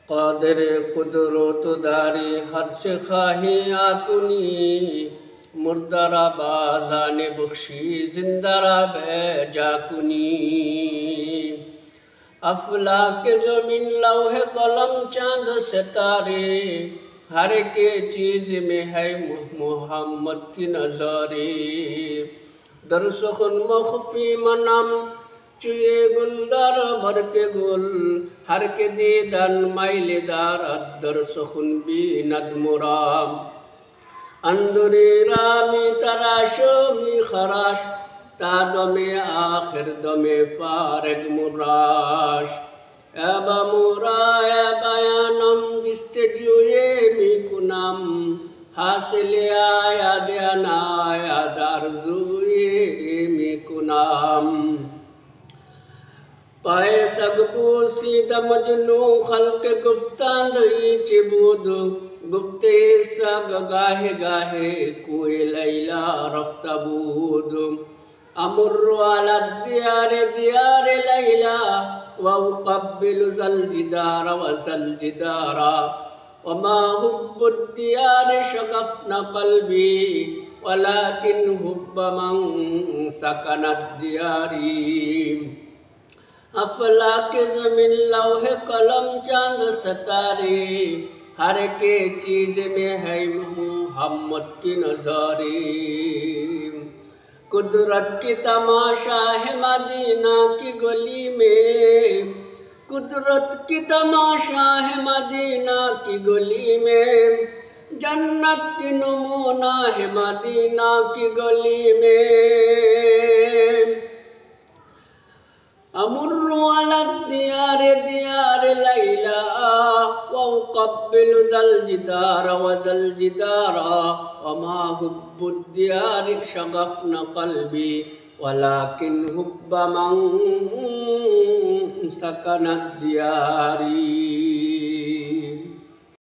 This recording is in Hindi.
कादिर कुदरत दारी हर्ष खाही आकुनी मुर्दारा बाजाने बख्शी जिंदारा बे जाकुनी अफलाक ज़मीन लौह कलम चांद सितारे हर के चीज़ में है मोहम्मद की नज़ारे दर सुखन मख्फी मनम चुए गुलदार भर के गुल हर के दीदन माइलेदार दर सुखन भी नदमुराम अंदुरी रामी तराशो मी खराश ता दमे आखिर दमे फारग मुराश एबा मुरा बयानम जिस्ते जुए मी कुनम हासिल आया देना आया दारजुए मी कुनम पाए सगपूसी द मजनू खल्क गुफ्तांदई चिबूद गुप्ते सग गाहे गाहे कोई लैला रफ्तबूद अमुर्रु अला दियारे दियारे लैला वउक़ब्बिलु ज़ल जिदारा व ज़ल जिदारा वमा हुब्बु दियारे शगफ़ना क़ल्बी वलाकिन हुब्ब मन सकना दियारी अफलाक ज़मीन लौह कलम चांद सितारे हर के चीज़ में है मोहम्मद की नज़ारे कुदरत की तमाशा है मदीना की गली में कुदरत की तमाशा है मदीना की गली में जन्नत की नमूना है मदीना की गली में अमुर्रु अला दियारे दियारे लैला वउक़ब्बिलु ज़ल जिदारा व ज़ल जिदारा वमा हुब्बु दियारि शगफ़ना क़ल्बी वलाकिन हुब्ब मन सकना दियारी।